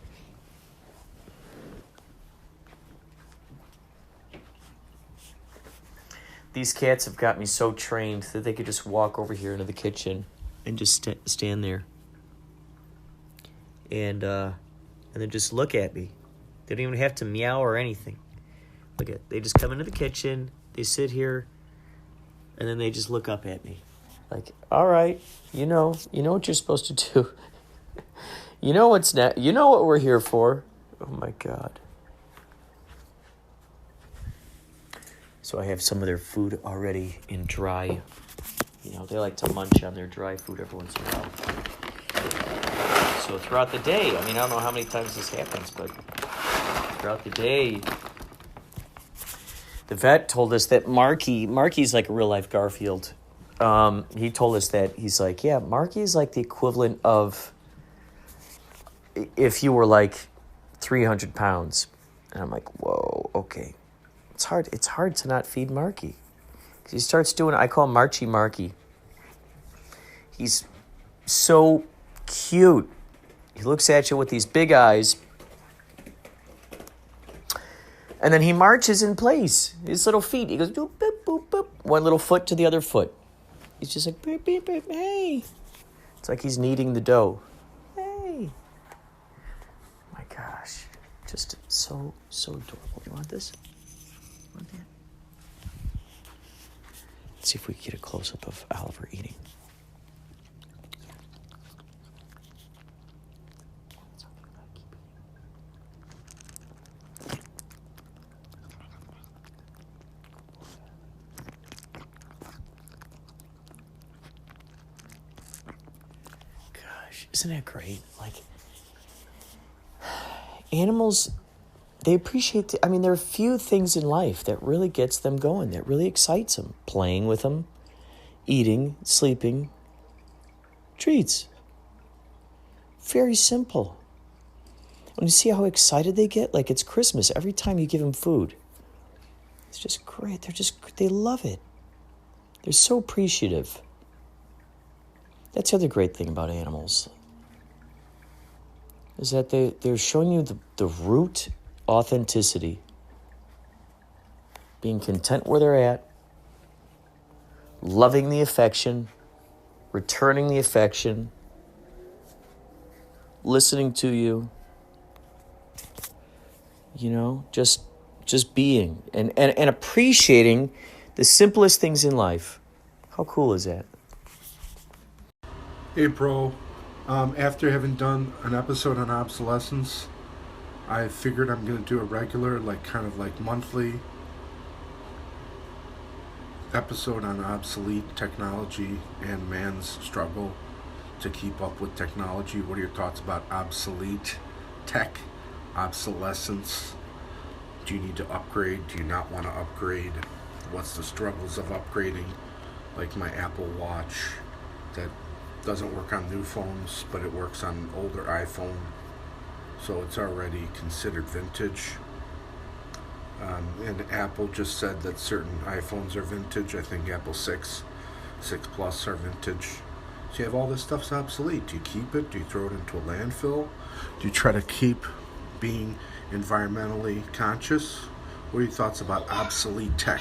B: These cats have got me so trained that they could just walk over here into the kitchen and just stand there. And then just look at me. They don't even have to meow or anything. They just come into the kitchen, they sit here, and then they just look up at me. All right, you know what you're supposed to do. You know what's next. You know what we're here for. Oh my God. So I have some of their food already in dry. You know, they like to munch on their dry food every once in a while. So throughout the day, I mean, I don't know how many times this happens, but throughout the day, the vet told us that Marky's like a real life Garfield. He told us that he's like, yeah, Marky is like the equivalent of if you were like 300 pounds. And I'm like, whoa, okay. It's hard to not feed Marky. Because he starts doing, I call him Marky. He's so cute. He looks at you with these big eyes. And then he marches in place. His little feet. He goes, boop, boop, boop, boop. One little foot to the other foot. He's just like, beep, beep, beep, hey. It's like he's kneading the dough. Hey. My gosh. Just so adorable. You want this? You want that? Let's see if we can get a close-up of Oliver eating. Isn't that great? Like, animals, they appreciate, there are few things in life that really gets them going, that really excites them. Playing with them, eating, sleeping, treats. Very simple. When you see how excited they get, like it's Christmas, every time you give them food. It's just great. They love it. They're so appreciative. That's the other great thing about animals. Is that they're showing you the root authenticity. Being content where they're at. Loving the affection. Returning the affection. Listening to you. You know, just being. And appreciating the simplest things in life. How cool is that?
G: Hey, bro. After having done an episode on obsolescence, I figured I'm going to do a regular, kind of monthly episode on obsolete technology and man's struggle to keep up with technology. What are your thoughts about obsolete tech, obsolescence? Do you need to upgrade? Do you not want to upgrade? What's the struggles of upgrading? Like my Apple Watch that doesn't work on new phones, but it works on older iPhone, so it's already considered vintage. And Apple just said that certain iPhones are vintage. I think Apple 6 Plus are vintage. So you have all this stuff's obsolete. Do you keep it? Do you throw it into a landfill? Do you try to keep being environmentally conscious? What are your thoughts about obsolete tech?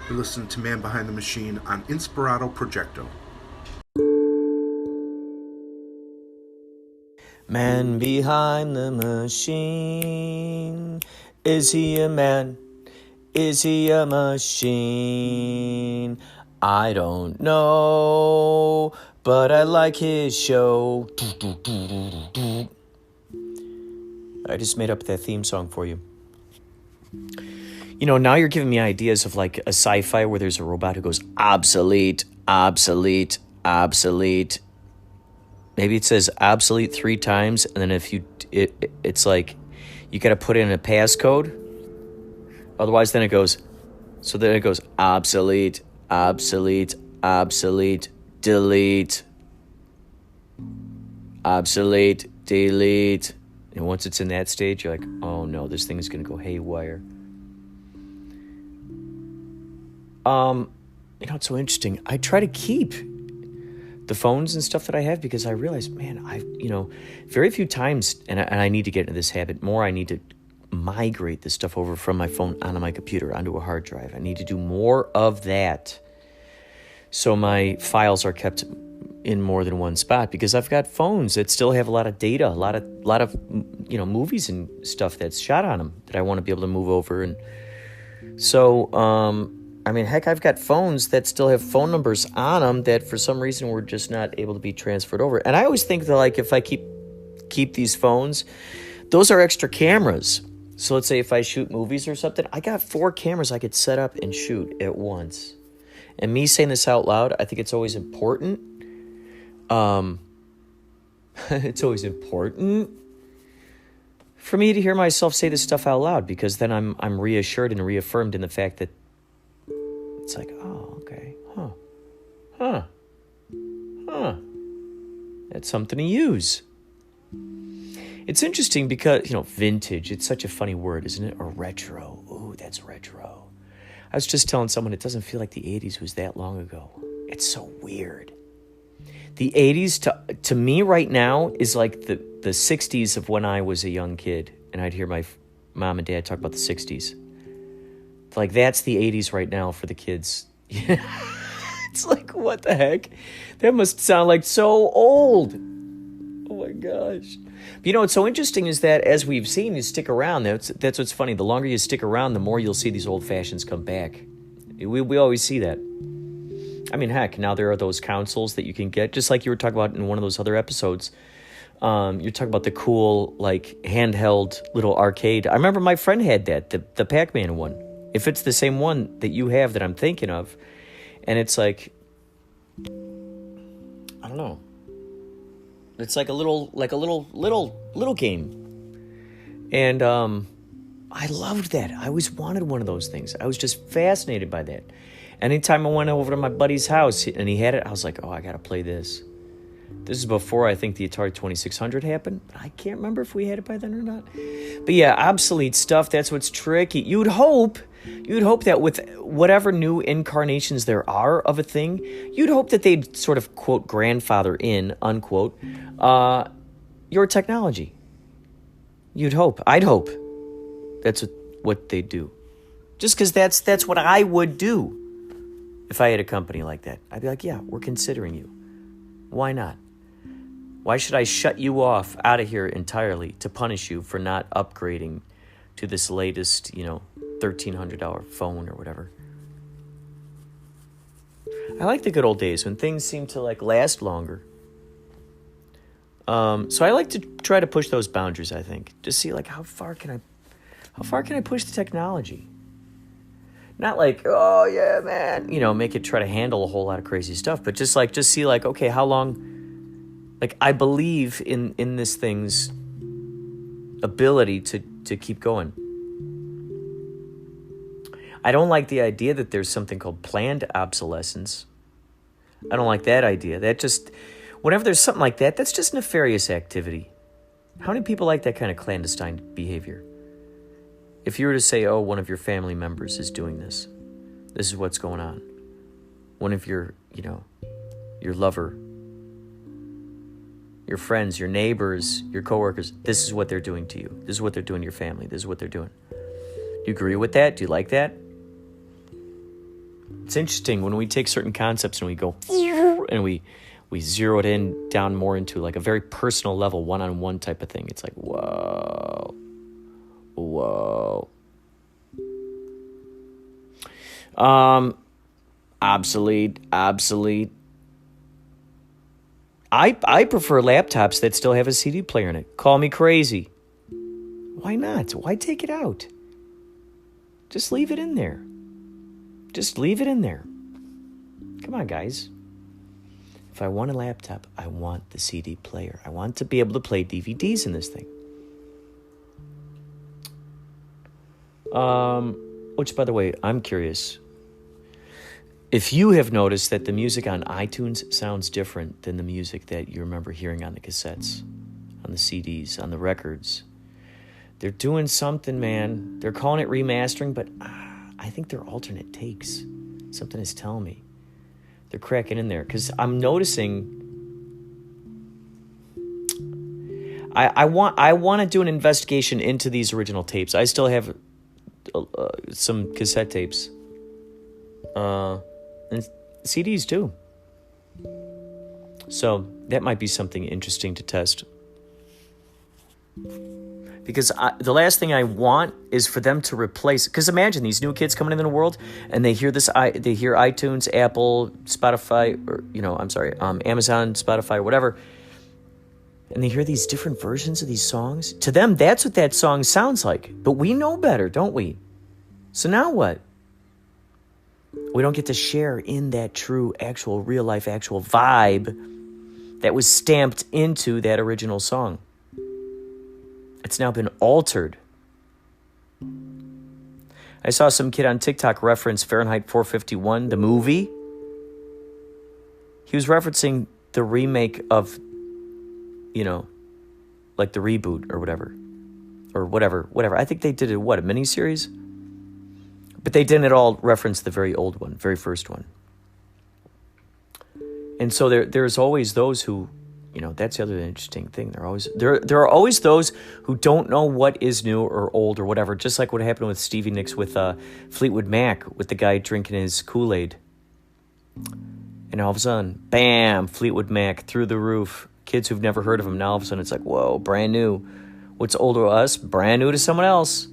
G: You're listening to Man Behind the Machine on Inspirado Projecto.
B: Man behind the machine. Is he a man? Is he a machine? I don't know, but I like his show. I just made up that theme song for you. You know, now you're giving me ideas of like a sci-fi where there's a robot who goes obsolete, obsolete, obsolete. Maybe it says obsolete 3 times, and then if it's like you got to put in a passcode. Otherwise, then it goes obsolete, obsolete, obsolete, delete, obsolete, delete. And once it's in that stage, you're like, oh no, this thing is going to go haywire. It's so interesting. I try to keep the phones and stuff that I have because I realize, man, very few times, and I need to get into this habit more. I need to migrate this stuff over from my phone onto my computer, onto a hard drive. I need to do more of that. So my files are kept in more than one spot because I've got phones that still have a lot of data, a lot of movies and stuff that's shot on them that I want to be able to move over. And so, heck, I've got phones that still have phone numbers on them that for some reason were just not able to be transferred over. And I always think that, like, if I keep these phones, those are extra cameras. So let's say if I shoot movies or something, I got 4 cameras I could set up and shoot at once. And me saying this out loud, I think it's always important. It's always important for me to hear myself say this stuff out loud, because then I'm reassured and reaffirmed in the fact that it's like, oh, okay, huh. That's something to use. It's interesting because, vintage, it's such a funny word, isn't it? Or retro. Ooh, that's retro. I was just telling someone it doesn't feel like the 80s was that long ago. It's so weird. The 80s to me right now is like the 60s of when I was a young kid, and I'd hear my mom and dad talk about the 60s. Like, that's the 80s right now for the kids. It's like, what the heck? That must sound like so old. Oh my gosh. But what's so interesting is that as we've seen, you stick around. That's what's funny. The longer you stick around, the more you'll see these old fashions come back. We always see that. I mean, heck, now there are those consoles that you can get, just like you were talking about in one of those other episodes. You're talking about the cool, like, handheld little arcade. I remember my friend had that, the Pac-Man one. If it's the same one that you have that I'm thinking of, and it's like, I don't know. It's like a little game. And I loved that. I always wanted one of those things. I was just fascinated by that. Anytime I went over to my buddy's house and he had it, I was like, oh, I got to play this. This is before I think the Atari 2600 happened. I can't remember if we had it by then or not. But yeah, obsolete stuff, that's what's tricky. You'd hope that with whatever new incarnations there are of a thing, you'd hope that they'd sort of, quote, grandfather in, unquote, your technology. You'd hope. I'd hope. That's what they'd do. Just because that's what I would do if I had a company like that. I'd be like, yeah, we're considering you. Why not? Why should I shut you off out of here entirely to punish you for not upgrading to this latest, $1,300 phone or whatever? I like the good old days when things seem to last longer. So I like to try to push those boundaries, I think. Just see how far can I push the technology? Not like, oh yeah, man, make it try to handle a whole lot of crazy stuff, but just see okay, how long, I believe in this thing's ability to keep going. I don't like the idea that there's something called planned obsolescence. I don't like that idea. Whenever there's something like that, that's just nefarious activity. How many people like that kind of clandestine behavior? If you were to say, oh, one of your family members is doing this is what's going on. One of your lover, your friends, your neighbors, your coworkers, this is what they're doing to you. This is what they're doing to your family. This is what they're doing. Do you agree with that? Do you like that? It's interesting when we take certain concepts and we go, and we zero it in down more into a very personal level, one-on-one type of thing. It's like, whoa. Obsolete. I prefer laptops that still have a CD player in it. Call me crazy. Why not? Why take it out? Just leave it in there. Come on, guys. If I want a laptop, I want the CD player. I want to be able to play DVDs in this thing. Which, by the way, I'm curious. If you have noticed that the music on iTunes sounds different than the music that you remember hearing on the cassettes, on the CDs, on the records, they're doing something, man. They're calling it remastering, but I think they're alternate takes. Something is telling me. They're cracking in there. Because I'm noticing... I want to do an investigation into these original tapes. I still have some cassette tapes. And CDs too. So that might be something interesting to test. Because the last thing I want is for them to replace... Because imagine these new kids coming into the world and they hear they hear iTunes, Apple, Spotify, or Amazon, Spotify, whatever. And they hear these different versions of these songs. To them, that's what that song sounds like. But we know better, don't we? So now what? We don't get to share in that true, actual, real life, actual vibe that was stamped into that original song. It's now been altered. I saw some kid on TikTok reference Fahrenheit 451, the movie. He was referencing the remake of, like the reboot or whatever. Or whatever. I think they did a miniseries? But they didn't at all reference the very old one, very first one. And so there's always those who, that's the other interesting thing. There are always those who don't know what is new or old or whatever, just like what happened with Stevie Nicks with Fleetwood Mac, with the guy drinking his Kool-Aid. And all of a sudden, bam, Fleetwood Mac through the roof. Kids who've never heard of him, now all of a sudden it's like, whoa, brand new. What's old to us, brand new to someone else.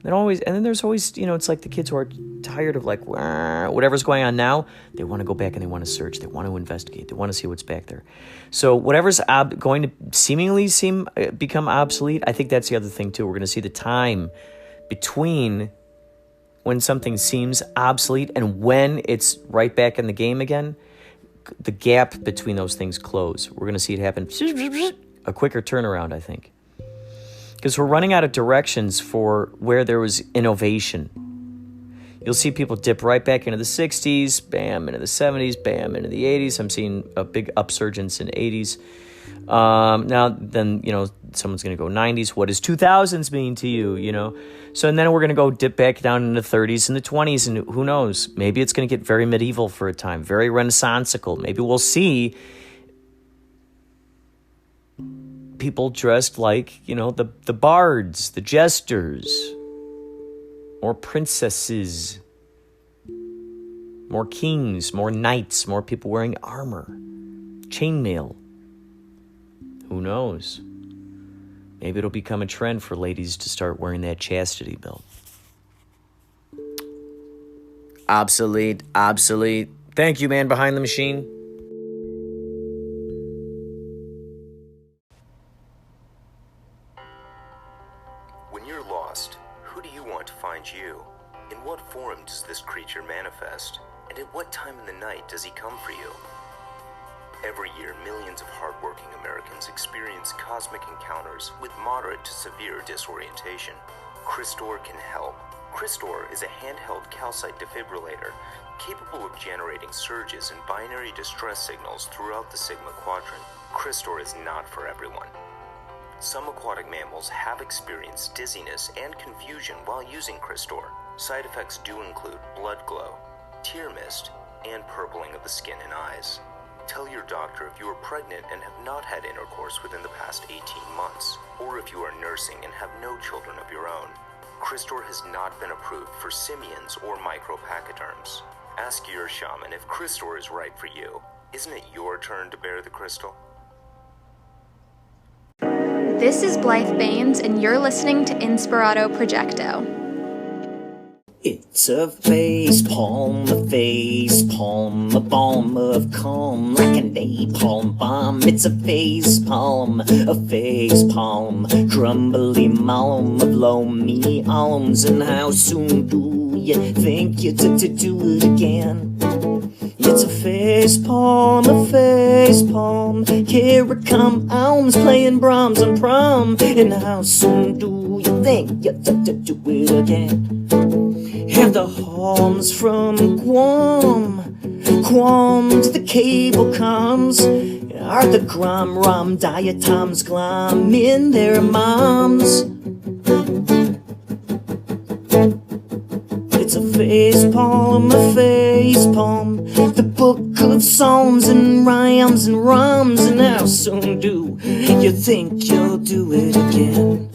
B: And then there's always, it's like the kids who are tired of like, whatever's going on now, they want to go back and they want to search. They want to investigate. They want to see what's back there. So whatever's going to seemingly become obsolete, I think that's the other thing too. We're going to see the time between when something seems obsolete and when it's right back in the game again. The gap between those things close. We're going to see it happen, a quicker turnaround, I think. Because we're running out of directions for where there was innovation. You'll see people dip right back into the 60s, bam, into the 70s, bam, into the 80s. I'm seeing a big upsurgence in 80s. Now, then, someone's going to go 90s. What does 2000s mean to you, So, and then we're going to go dip back down into the 30s and the 20s, and who knows? Maybe it's going to get very medieval for a time, very renaissanceical. Maybe we'll see people dressed like, the bards, the jesters, more princesses, more kings, more knights, more people wearing armor, chainmail. Who knows? Maybe it'll become a trend for ladies to start wearing that chastity belt. Obsolete. Thank you, man behind the machine.
H: When you're lost, who do you want to find you? In what form does this creature manifest? And at what time in the night does he come for you? Every year, millions of hardworking Americans experience cosmic encounters with moderate to severe disorientation. Cristor can help. Cristor is a handheld calcite defibrillator capable of generating surges and binary distress signals throughout the Sigma Quadrant. Cristor is not for everyone. Some aquatic mammals have experienced dizziness and confusion while using Cristor. Side effects do include blood glow, tear mist, and purpling of the skin and eyes. Tell your doctor if you are pregnant and have not had intercourse within the past 18 months, or if you are nursing and have no children of your own. Cristor has not been approved for simians or micropachyderms. Ask your shaman if Cristor is right for you. Isn't it your turn to bear the crystal?
I: This is Blythe Baines, and you're listening to Inspirado Projecto.
B: It's a face palm, a bomb of calm, like a napalm bomb. It's a face palm, crumbly malm of loamy alms. And how soon do you think you to do it again? It's a face palm, here it come, alms playing Brahms on prom. And how soon do you think you to do it again? Have the homes from Guam to the cable comes. Are the rom diatoms glom in their moms? It's a face palm, the book of psalms and rhymes and rums. And how soon do you think you'll do it again?